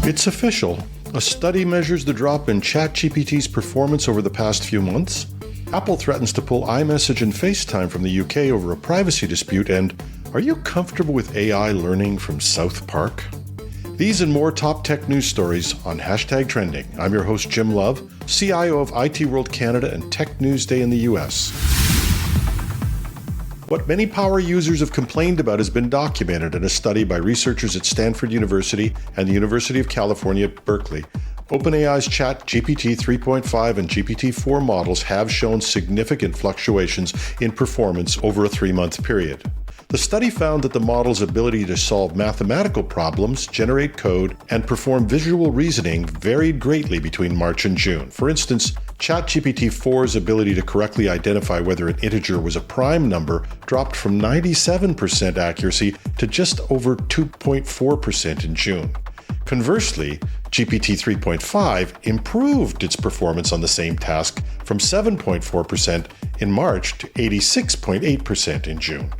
It's official. A study measures the drop in ChatGPT's performance over the past few months. Apple threatens to pull iMessage and FaceTime from the UK over a privacy dispute, and are you comfortable with AI learning from South Park? These and more top tech news stories on #Trending. I'm your host, Jim Love, CIO of IT World Canada and Tech News Day in the US. What many power users have complained about has been documented in a study by researchers at Stanford University and the University of California at Berkeley. OpenAI's ChatGPT 3.5 and GPT-4 models have shown significant fluctuations in performance over a 3-month period. The study found that the model's ability to solve mathematical problems, generate code, and perform visual reasoning varied greatly between March and June. For instance, ChatGPT-4's ability to correctly identify whether an integer was a prime number dropped from 97% accuracy to just over 2.4% in June. Conversely, GPT 3.5 improved its performance on the same task from 7.4% in March to 86.8% in June.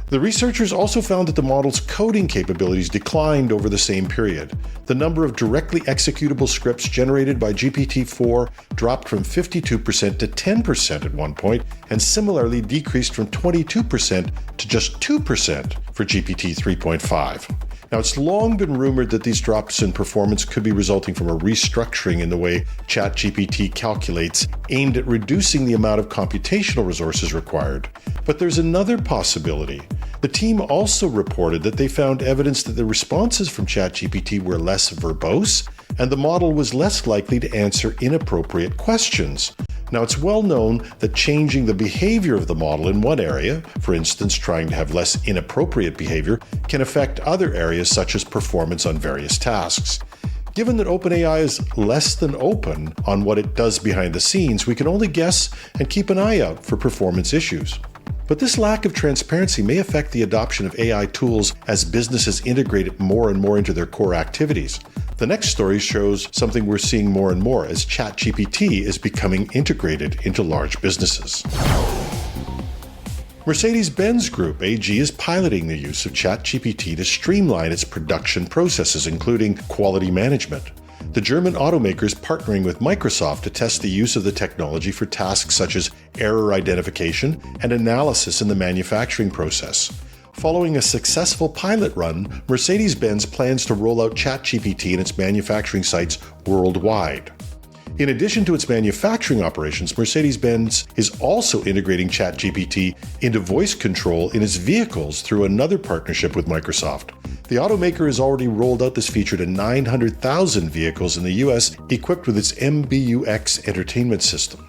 The researchers also found that the model's coding capabilities declined over the same period. The number of directly executable scripts generated by GPT-4 dropped from 52% to 10% at one point, and similarly decreased from 22% to just 2% for GPT 3.5. Now, it's long been rumored that these drops in performance could be resulting from a restructuring in the way ChatGPT calculates, aimed at reducing the amount of computational resources required. But there's another possibility. The team also reported that they found evidence that the responses from ChatGPT were less verbose, and the model was less likely to answer inappropriate questions. Now, it's well known that changing the behavior of the model in one area, for instance, trying to have less inappropriate behavior, can affect other areas such as performance on various tasks. Given that OpenAI is less than open on what it does behind the scenes, we can only guess and keep an eye out for performance issues. But this lack of transparency may affect the adoption of AI tools as businesses integrate it more and more into their core activities. The next story shows something we're seeing more and more as ChatGPT is becoming integrated into large businesses. Mercedes-Benz Group AG is piloting the use of ChatGPT to streamline its production processes, including quality management. The German automaker is partnering with Microsoft to test the use of the technology for tasks such as error identification and analysis in the manufacturing process. Following a successful pilot run, Mercedes-Benz plans to roll out ChatGPT in its manufacturing sites worldwide. In addition to its manufacturing operations, Mercedes-Benz is also integrating ChatGPT into voice control in its vehicles through another partnership with Microsoft. The automaker has already rolled out this feature to 900,000 vehicles in the US equipped with its MBUX entertainment system.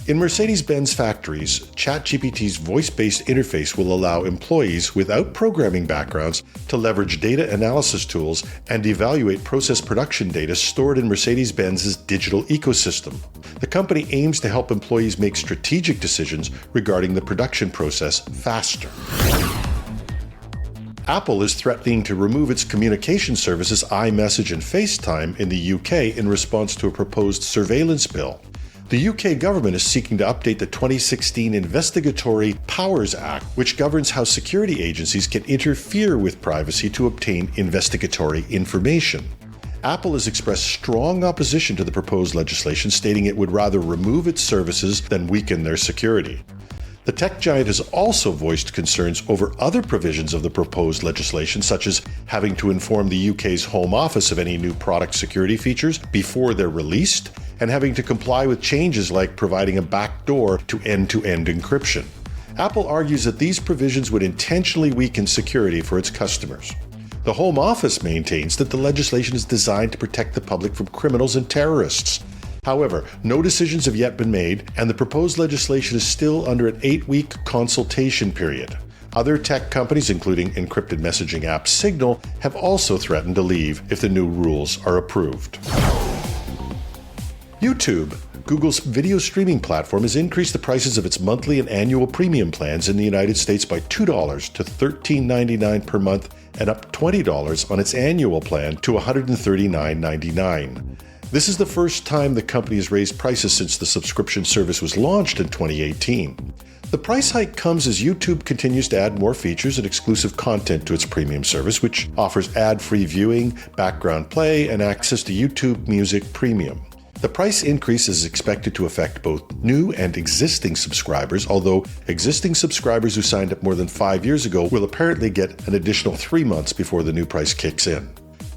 In Mercedes-Benz factories, ChatGPT's voice-based interface will allow employees without programming backgrounds to leverage data analysis tools and evaluate process production data stored in Mercedes-Benz's digital ecosystem. The company aims to help employees make strategic decisions regarding the production process faster. Apple is threatening to remove its communication services iMessage and FaceTime in the UK in response to a proposed surveillance bill. The UK government is seeking to update the 2016 Investigatory Powers Act, which governs how security agencies can interfere with privacy to obtain investigatory information. Apple has expressed strong opposition to the proposed legislation, stating it would rather remove its services than weaken their security. The tech giant has also voiced concerns over other provisions of the proposed legislation, such as having to inform the UK's Home Office of any new product security features before they're released, and having to comply with changes like providing a backdoor to end-to-end encryption. Apple argues that these provisions would intentionally weaken security for its customers. The Home Office maintains that the legislation is designed to protect the public from criminals and terrorists. However, no decisions have yet been made, and the proposed legislation is still under an 8-week consultation period. Other tech companies, including encrypted messaging app Signal, have also threatened to leave if the new rules are approved. YouTube, Google's video streaming platform, has increased the prices of its monthly and annual premium plans in the United States by $2 to $13.99 per month and up $20 on its annual plan to $139.99. This is the first time the company has raised prices since the subscription service was launched in 2018. The price hike comes as YouTube continues to add more features and exclusive content to its premium service, which offers ad-free viewing, background play, and access to YouTube Music Premium. The price increase is expected to affect both new and existing subscribers, although existing subscribers who signed up more than 5 years ago will apparently get an additional 3 months before the new price kicks in.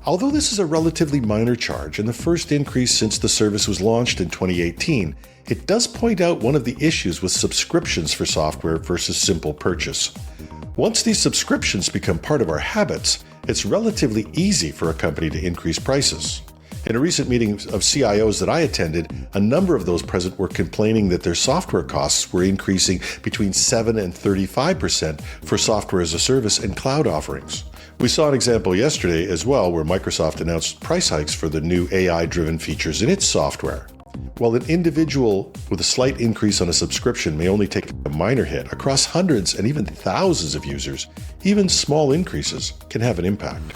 Although this is a relatively minor charge and the first increase since the service was launched in 2018, it does point out one of the issues with subscriptions for software versus simple purchase. Once these subscriptions become part of our habits, it's relatively easy for a company to increase prices. In a recent meeting of CIOs that I attended, a number of those present were complaining that their software costs were increasing between 7 and 35% for software as a service and cloud offerings. We saw an example yesterday as well where Microsoft announced price hikes for the new AI-driven features in its software. While an individual with a slight increase on a subscription may only take a minor hit, across hundreds and even thousands of users, even small increases can have an impact.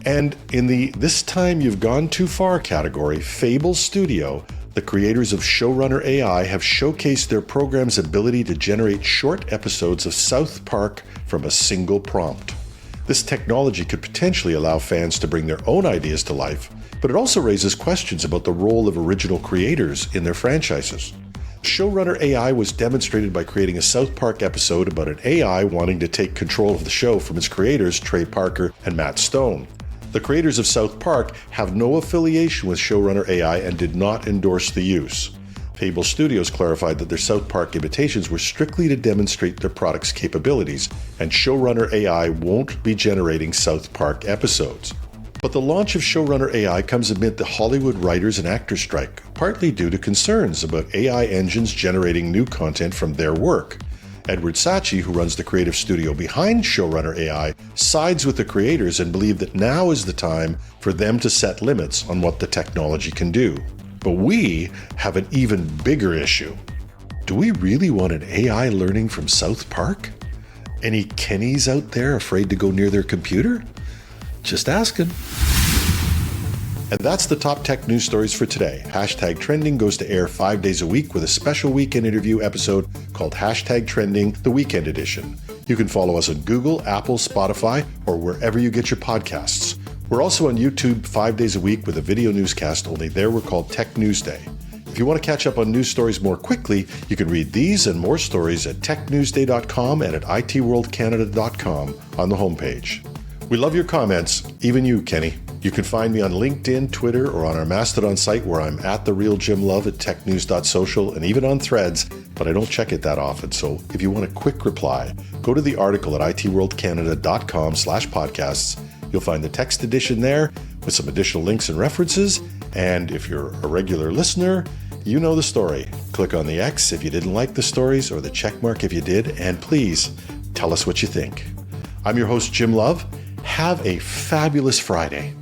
And in the "this time you've gone too far" category, Fable Studio, the creators of Showrunner AI, have showcased their program's ability to generate short episodes of South Park from a single prompt. This technology could potentially allow fans to bring their own ideas to life, but it also raises questions about the role of original creators in their franchises. Showrunner AI was demonstrated by creating a South Park episode about an AI wanting to take control of the show from its creators, Trey Parker and Matt Stone. The creators of South Park have no affiliation with Showrunner AI and did not endorse the use. Fable Studios clarified that their South Park imitations were strictly to demonstrate their product's capabilities, and Showrunner AI won't be generating South Park episodes. But the launch of Showrunner AI comes amid the Hollywood writers and actors strike, partly due to concerns about AI engines generating new content from their work. Edward Sachi, who runs the creative studio behind Showrunner AI, sides with the creators and believes that now is the time for them to set limits on what the technology can do. But we have an even bigger issue. Do we really want an AI learning from South Park? Any Kennys out there afraid to go near their computer? Just asking. And that's the top tech news stories for today. Hashtag Trending goes to air 5 days a week with a special weekend interview episode called Hashtag Trending, the Weekend Edition. You can follow us on Google, Apple, Spotify, or wherever you get your podcasts. We're also on YouTube 5 days a week with a video newscast, only there we're called Tech News Day. If you want to catch up on news stories more quickly, you can read these and more stories at technewsday.com and at itworldcanada.com on the homepage. We love your comments, even you, Kenny. You can find me on LinkedIn, Twitter, or on our Mastodon site where I'm at @TheRealJimLove at technews.social and even on Threads, but I don't check it that often. So if you want a quick reply, go to the article at itworldcanada.com/podcasts. You'll find the text edition there with some additional links and references. And if you're a regular listener, you know the story. Click on the X if you didn't like the stories or the check mark if you did. And please tell us what you think. I'm your host, Jim Love. Have a fabulous Friday.